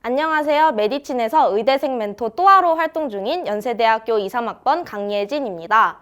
안녕하세요. 메디친에서 의대생 멘토 또아로 활동 중인 연세대학교 2, 3학번 강예진입니다.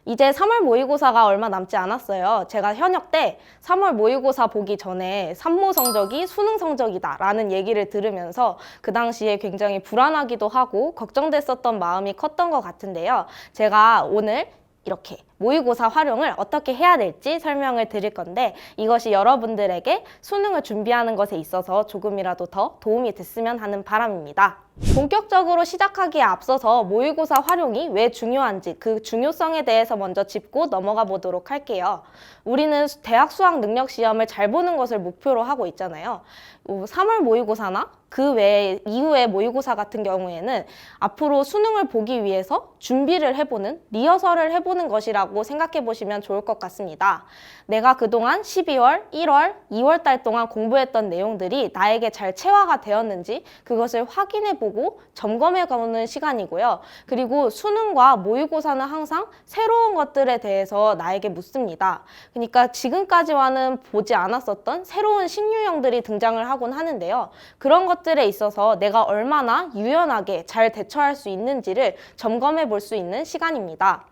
이제 3월 모의고사가 얼마 남지 않았어요. 제가 현역 때 3월 모의고사 보기 전에 산모 성적이 수능 성적이다 라는 얘기를 들으면서 그 당시에 굉장히 불안하기도 하고 걱정됐었던 마음이 컸던 것 같은데요. 제가 오늘 이렇게 모의고사 활용을 어떻게 해야 될지 설명을 드릴 건데 이것이 여러분들에게 수능을 준비하는 것에 있어서 조금이라도 더 도움이 됐으면 하는 바람입니다. 본격적으로 시작하기에 앞서서 모의고사 활용이 왜 중요한지 그 중요성에 대해서 먼저 짚고 넘어가 보도록 할게요. 우리는 대학 수학 능력 시험을 잘 보는 것을 목표로 하고 있잖아요. 3월 모의고사나 그 외에 이후의 모의고사 같은 경우에는 앞으로 수능을 보기 위해서 준비를 해보는, 리허설을 해보는 것이라고 생각해 보시면 좋을 것 같습니다. 내가 그동안 12월, 1월, 2월 달 동안 공부했던 내용들이 나에게 잘 체화가 되었는지 그것을 확인해 보고 점검해 가는 시간이고요. 그리고 수능과 모의고사는 항상 새로운 것들에 대해서 나에게 묻습니다. 그러니까 지금까지와는 보지 않았었던 새로운 신유형들이 등장을 하곤 하는데요. 그런 것들에 있어서 내가 얼마나 유연하게 잘 대처할 수 있는지를 점검해 볼 수 있는 시간입니다.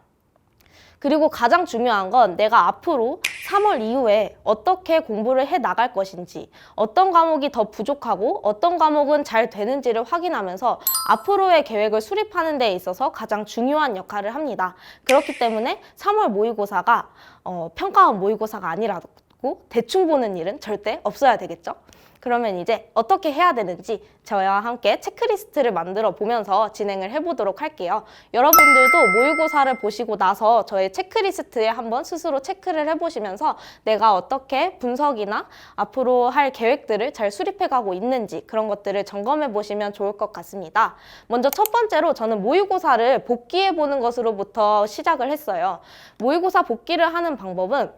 그리고 가장 중요한 건 내가 앞으로 3월 이후에 어떻게 공부를 해 나갈 것인지, 어떤 과목이 더 부족하고 어떤 과목은 잘 되는지를 확인하면서 앞으로의 계획을 수립하는 데 있어서 가장 중요한 역할을 합니다. 그렇기 때문에 3월 모의고사가 평가원 모의고사가 아니라고 대충 보는 일은 절대 없어야 되겠죠? 그러면 이제 어떻게 해야 되는지 저와 함께 체크리스트를 만들어 보면서 진행을 해보도록 할게요. 여러분들도 모의고사를 보시고 나서 저의 체크리스트에 한번 스스로 체크를 해보시면서 내가 어떻게 분석이나 앞으로 할 계획들을 잘 수립해가고 있는지 그런 것들을 점검해 보시면 좋을 것 같습니다. 먼저 첫 번째로 저는 모의고사를 복기해보는 것으로부터 시작을 했어요. 모의고사 복기를 하는 방법은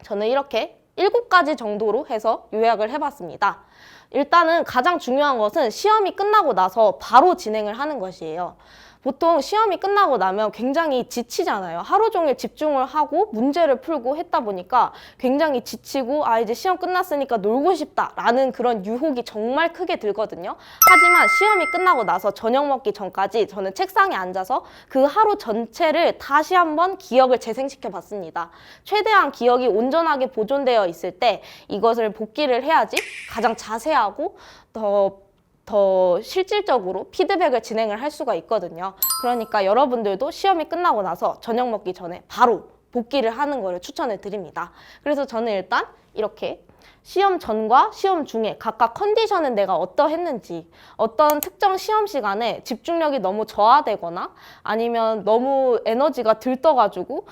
저는 이렇게 7가지 정도로 해서 요약을 해봤습니다. 일단은 가장 중요한 것은 시험이 끝나고 나서 바로 진행을 하는 것이에요. 보통 시험이 끝나고 나면 굉장히 지치잖아요. 하루 종일 집중을 하고 문제를 풀고 했다 보니까 굉장히 지치고 이제 시험 끝났으니까 놀고 싶다라는 그런 유혹이 정말 크게 들거든요. 하지만 시험이 끝나고 나서 저녁 먹기 전까지 저는 책상에 앉아서 그 하루 전체를 다시 한번 기억을 재생시켜 봤습니다. 최대한 기억이 온전하게 보존되어 있을 때 이것을 복기를 해야지 가장 자세하고 더 실질적으로 피드백을 진행을 할 수가 있거든요. 그러니까 여러분들도 시험이 끝나고 나서 저녁 먹기 전에 바로 복기를 하는 거를 추천을 드립니다. 그래서 저는 일단 이렇게 시험 전과 시험 중에 각각 컨디션은 내가 어떠했는지, 어떤 특정 시험 시간에 집중력이 너무 저하되거나 아니면 너무 에너지가 들떠가지고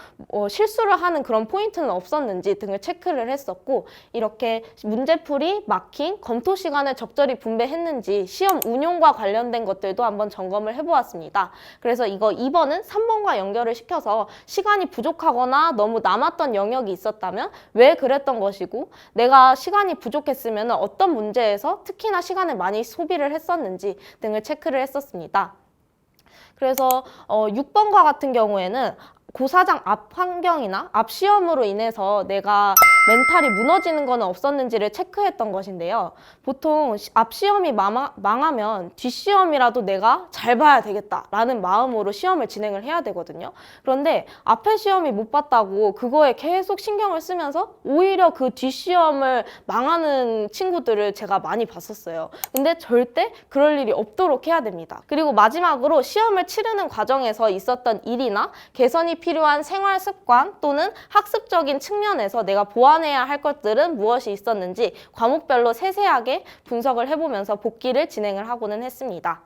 실수를 하는 그런 포인트는 없었는지 등을 체크를 했었고, 이렇게 문제풀이, 마킹, 검토 시간을 적절히 분배했는지 시험 운용과 관련된 것들도 한번 점검을 해보았습니다. 그래서 이거 2번은 3번과 연결을 시켜서 시간이 부족하거나 너무 남았던 영역이 있었다면 왜 그랬던 것이고, 내가 시간이 부족했으면 어떤 문제에서 특히나 시간을 많이 소비를 했었는지 등을 체크를 했었습니다. 그래서 6번과 같은 경우에는 고사장 앞 환경이나 앞 시험으로 인해서 내가 멘탈이 무너지는 건 없었는지를 체크했던 것인데요. 보통 앞 시험이 망하면 뒷 시험이라도 내가 잘 봐야 되겠다라는 마음으로 시험을 진행을 해야 되거든요. 그런데 앞에 시험이 못 봤다고 그거에 계속 신경을 쓰면서 오히려 그 뒷 시험을 망하는 친구들을 제가 많이 봤었어요. 근데 절대 그럴 일이 없도록 해야 됩니다. 그리고 마지막으로 시험을 치르는 과정에서 있었던 일이나 개선이 필요한 생활 습관 또는 학습적인 측면에서 내가 보완해야 할 것들은 무엇이 있었는지 과목별로 세세하게 분석을 해보면서 복기를 진행을 하고는 했습니다.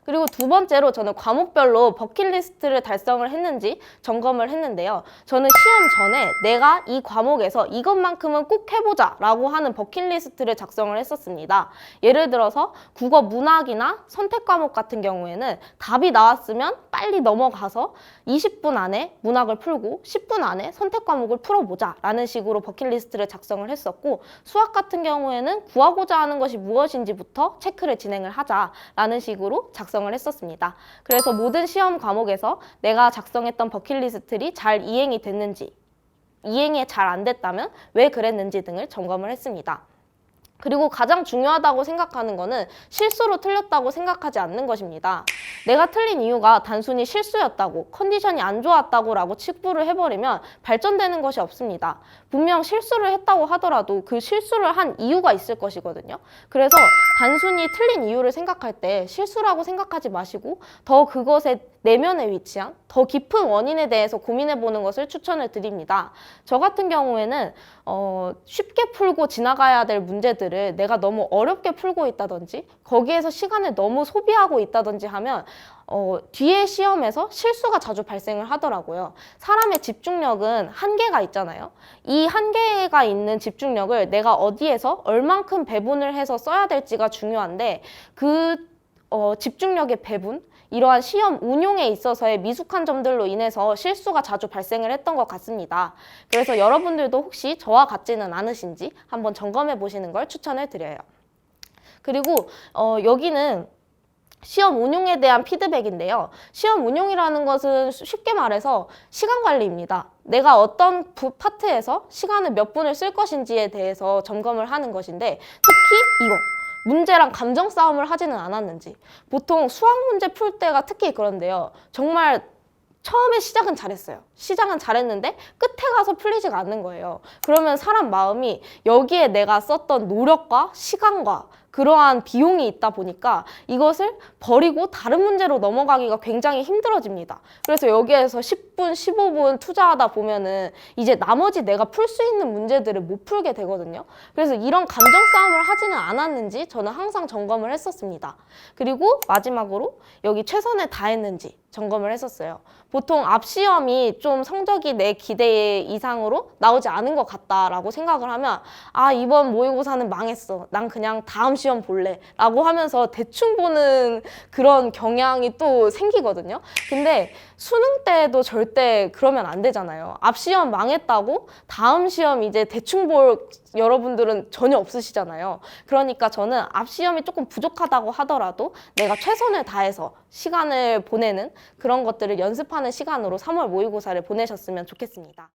그리고 두 번째로 저는 과목별로 버킷리스트를 달성을 했는지 점검을 했는데요. 저는 시험 전에 내가 이 과목에서 이것만큼은 꼭 해보자 라고 하는 버킷리스트를 작성을 했었습니다. 예를 들어서 국어 문학이나 선택 과목 같은 경우에는 답이 나왔으면 빨리 넘어가서 20분 안에 문학을 풀고 10분 안에 선택 과목을 풀어보자 라는 식으로 버킷리스트를 작성을 했었고, 수학 같은 경우에는 구하고자 하는 것이 무엇인지부터 체크를 진행을 하자라는 식으로 작성을 했었습니다. 그래서 모든 시험 과목에서 내가 작성했던 버킷리스트들이 잘 이행이 됐는지, 이행이 잘 안 됐다면 왜 그랬는지 등을 점검을 했습니다. 그리고 가장 중요하다고 생각하는 거는 실수로 틀렸다고 생각하지 않는 것입니다. 내가 틀린 이유가 단순히 실수였다고, 컨디션이 안 좋았다고 라고 치부를 해버리면 발전되는 것이 없습니다. 분명 실수를 했다고 하더라도 그 실수를 한 이유가 있을 것이거든요. 그래서 단순히 틀린 이유를 생각할 때 실수라고 생각하지 마시고 더 그것의 내면에 위치한 더 깊은 원인에 대해서 고민해 보는 것을 추천을 드립니다. 저 같은 경우에는 쉽게 풀고 지나가야 될 문제들을 내가 너무 어렵게 풀고 있다든지 거기에서 시간을 너무 소비하고 있다든지 하면 뒤에 시험에서 실수가 자주 발생을 하더라고요. 사람의 집중력은 한계가 있잖아요. 이 한계가 있는 집중력을 내가 어디에서 얼만큼 배분을 해서 써야 될지가 중요한데 그 집중력의 배분, 이러한 시험 운용에 있어서의 미숙한 점들로 인해서 실수가 자주 발생을 했던 것 같습니다. 그래서 여러분들도 혹시 저와 같지는 않으신지 한번 점검해 보시는 걸 추천을 드려요. 그리고 여기는 시험 운용에 대한 피드백인데요. 시험 운용이라는 것은 쉽게 말해서 시간 관리입니다. 내가 어떤 파트에서 시간을 몇 분을 쓸 것인지에 대해서 점검을 하는 것인데 특히 이거! 문제랑 감정 싸움을 하지는 않았는지. 보통 수학 문제 풀 때가 특히 그런데요. 정말 처음에 시작은 잘했어요. 시작은 잘했는데 끝에 가서 풀리지가 않는 거예요. 그러면 사람 마음이 여기에 내가 썼던 노력과 시간과 그러한 비용이 있다 보니까 이것을 버리고 다른 문제로 넘어가기가 굉장히 힘들어집니다. 그래서 여기에서 10분, 15분 투자하다 보면은 이제 나머지 내가 풀 수 있는 문제들을 못 풀게 되거든요. 그래서 이런 감정 싸움을 하지는 않았는지 저는 항상 점검을 했었습니다. 그리고 마지막으로 여기 최선을 다했는지 점검을 했었어요. 보통 앞 시험이 좀 성적이 내 기대 이상으로 나오지 않은 것 같다라고 생각을 하면 아, 이번 모의고사는 망했어. 난 그냥 다음 시험 볼래. 라고 하면서 대충 보는 그런 경향이 또 생기거든요. 근데 수능 때도 절대 그러면 안 되잖아요. 앞 시험 망했다고 다음 시험 이제 대충 볼 여러분들은 전혀 없으시잖아요. 그러니까 저는 앞 시험이 조금 부족하다고 하더라도 내가 최선을 다해서 시간을 보내는 그런 것들을 연습하는 시간으로 3월 모의고사를 보내셨으면 좋겠습니다.